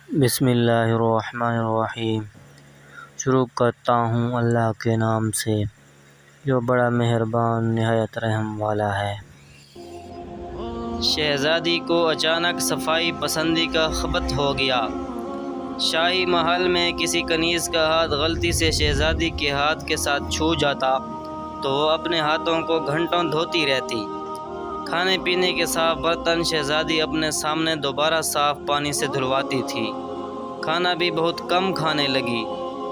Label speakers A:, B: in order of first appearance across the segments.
A: بسم اللہ الرحمن الرحیم۔ شروع کرتا ہوں اللہ کے نام سے جو بڑا مہربان نہایت رحم والا ہے۔ شہزادی کو اچانک صفائی پسندی کا خبط ہو گیا۔ شاہی محل میں کسی کنیز کا ہاتھ غلطی سے شہزادی کے ہاتھ کے ساتھ چھو جاتا تو وہ اپنے ہاتھوں کو گھنٹوں دھوتی رہتی۔ کھانے پینے کے صاف برتن شہزادی اپنے سامنے دوبارہ صاف پانی سے دھلواتی تھی۔ کھانا بھی بہت کم کھانے لگی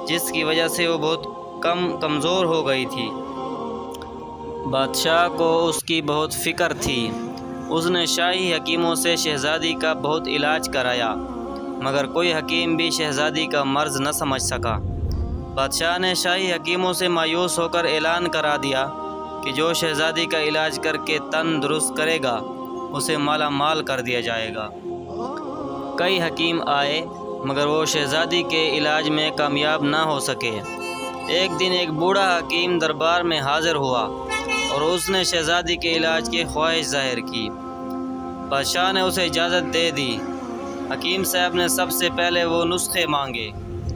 A: جس کی وجہ سے وہ بہت کمزور ہو گئی تھی۔ بادشاہ کو اس کی بہت فکر تھی۔ اس نے شاہی حکیموں سے شہزادی کا بہت علاج کرایا مگر کوئی حکیم بھی شہزادی کا مرض نہ سمجھ سکا۔ بادشاہ نے شاہی حکیموں سے مایوس ہو کر اعلان کرا دیا کہ جو شہزادی کا علاج کر کے تن درست کرے گا اسے مالا مال کر دیا جائے گا۔ کئی حکیم آئے مگر وہ شہزادی کے علاج میں کامیاب نہ ہو سکے۔ ایک دن ایک بوڑھا حکیم دربار میں حاضر ہوا اور اس نے شہزادی کے علاج کی خواہش ظاہر کی۔ بادشاہ نے اسے اجازت دے دی۔ حکیم صاحب نے سب سے پہلے وہ نسخے مانگے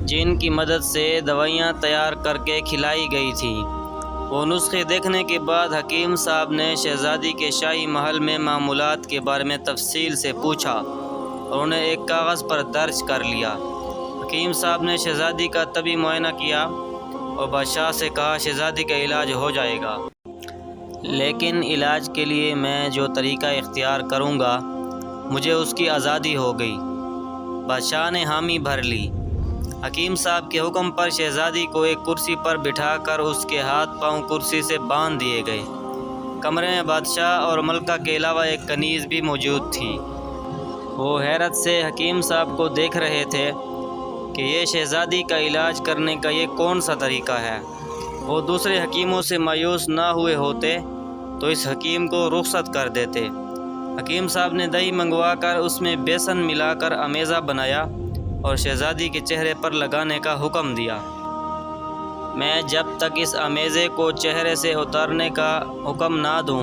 A: جن کی مدد سے دوائیاں تیار کر کے کھلائی گئی تھیں۔ وہ نسخے دیکھنے کے بعد حکیم صاحب نے شہزادی کے شاہی محل میں معمولات کے بارے میں تفصیل سے پوچھا اور انہیں ایک کاغذ پر درج کر لیا۔ حکیم صاحب نے شہزادی کا طبی معائنہ کیا اور بادشاہ سے کہا شہزادی کا علاج ہو جائے گا، لیکن علاج کے لیے میں جو طریقہ اختیار کروں گا مجھے اس کی آزادی ہو گئی۔ بادشاہ نے حامی بھر لی۔ حکیم صاحب کے حکم پر شہزادی کو ایک کرسی پر بٹھا کر اس کے ہاتھ پاؤں کرسی سے باندھ دیے گئے۔ کمرے میں بادشاہ اور ملکہ کے علاوہ ایک کنیز بھی موجود تھی۔ وہ حیرت سے حکیم صاحب کو دیکھ رہے تھے کہ یہ شہزادی کا علاج کرنے کا یہ کون سا طریقہ ہے۔ وہ دوسرے حکیموں سے مایوس نہ ہوئے ہوتے تو اس حکیم کو رخصت کر دیتے۔ حکیم صاحب نے دہی منگوا کر اس میں بیسن ملا کر امیزہ بنایا اور شہزادی کے چہرے پر لگانے کا حکم دیا۔ میں جب تک اس امیزے کو چہرے سے اتارنے کا حکم نہ دوں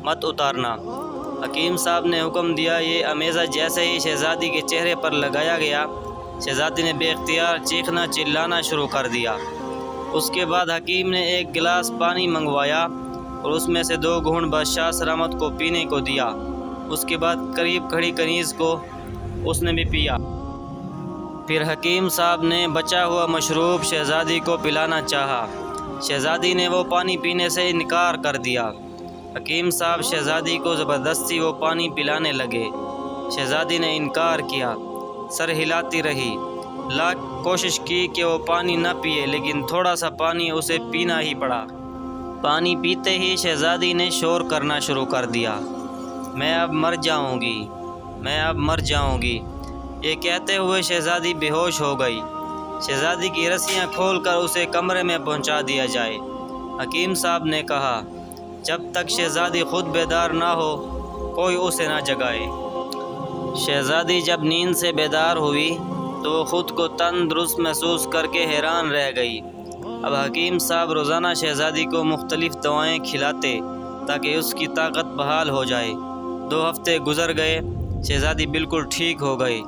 A: مت اتارنا۔ حکیم صاحب نے حکم دیا۔ یہ امیزہ جیسے ہی شہزادی کے چہرے پر لگایا گیا شہزادی نے بے اختیار چیخنا چلانا شروع کر دیا۔ اس کے بعد حکیم نے ایک گلاس پانی منگوایا اور اس میں سے 2 گھونٹ بادشاہ سلامت کو پینے کو دیا۔ اس کے بعد قریب کھڑی کنیز کو اس نے بھی پیا۔ پھر حکیم صاحب نے بچا ہوا مشروب شہزادی کو پلانا چاہا۔ شہزادی نے وہ پانی پینے سے انکار کر دیا۔ حکیم صاحب شہزادی کو زبردستی وہ پانی پلانے لگے۔ شہزادی نے انکار کیا، سر ہلاتی رہی، لاکھ کوشش کی کہ وہ پانی نہ پیے لیکن تھوڑا سا پانی اسے پینا ہی پڑا۔ پانی پیتے ہی شہزادی نے شور کرنا شروع کر دیا، میں اب مر جاؤں گی، میں اب مر جاؤں گی۔ یہ کہتے ہوئے شہزادی بے ہوش ہو گئی۔ شہزادی کی رسیاں کھول کر اسے کمرے میں پہنچا دیا جائے۔ حکیم صاحب نے کہا جب تک شہزادی خود بیدار نہ ہو کوئی اسے نہ جگائے۔ شہزادی جب نیند سے بیدار ہوئی تو وہ خود کو تندرست محسوس کر کے حیران رہ گئی۔ اب حکیم صاحب روزانہ شہزادی کو مختلف دوائیں کھلاتے تاکہ اس کی طاقت بحال ہو جائے۔ 2 ہفتے گزر گئے، شہزادی بالکل ٹھیک ہو گئی۔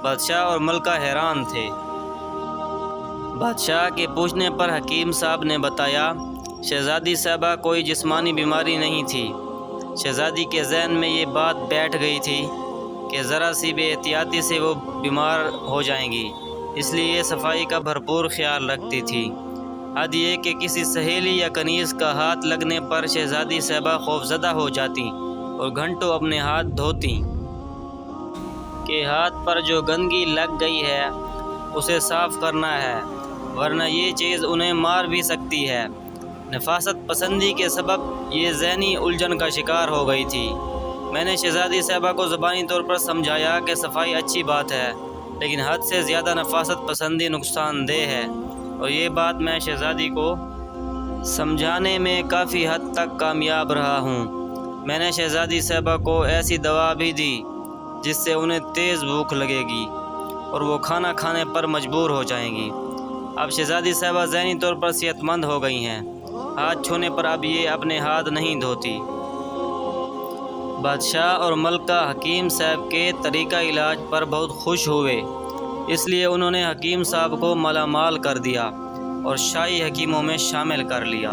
A: بادشاہ اور ملکہ حیران تھے۔ بادشاہ کے پوچھنے پر حکیم صاحب نے بتایا شہزادی صاحبہ کوئی جسمانی بیماری نہیں تھی۔ شہزادی کے ذہن میں یہ بات بیٹھ گئی تھی کہ ذرا سی بے احتیاطی سے وہ بیمار ہو جائیں گی، اس لیے یہ صفائی کا بھرپور خیال رکھتی تھی۔ حد یہ کہ کسی سہیلی یا کنیز کا ہاتھ لگنے پر شہزادی صاحبہ خوفزدہ ہو جاتی اور گھنٹوں اپنے ہاتھ دھوتی کہ ہاتھ پر جو گندگی لگ گئی ہے اسے صاف کرنا ہے ورنہ یہ چیز انہیں مار بھی سکتی ہے۔ نفاست پسندی کے سبب یہ ذہنی الجھن کا شکار ہو گئی تھی۔ میں نے شہزادی صاحبہ کو زبانی طور پر سمجھایا کہ صفائی اچھی بات ہے لیکن حد سے زیادہ نفاست پسندی نقصان دہ ہے، اور یہ بات میں شہزادی کو سمجھانے میں کافی حد تک کامیاب رہا ہوں۔ میں نے شہزادی صاحبہ کو ایسی دوا بھی دی جس سے انہیں تیز بھوک لگے گی اور وہ کھانا کھانے پر مجبور ہو جائیں گی۔ اب شہزادی صاحبہ ذہنی طور پر صحت مند ہو گئی ہیں۔ ہاتھ چھونے پر اب یہ اپنے ہاتھ نہیں دھوتی۔ بادشاہ اور ملکہ حکیم صاحب کے طریقہ علاج پر بہت خوش ہوئے، اس لیے انہوں نے حکیم صاحب کو مالا مال کر دیا اور شاہی حکیموں میں شامل کر لیا۔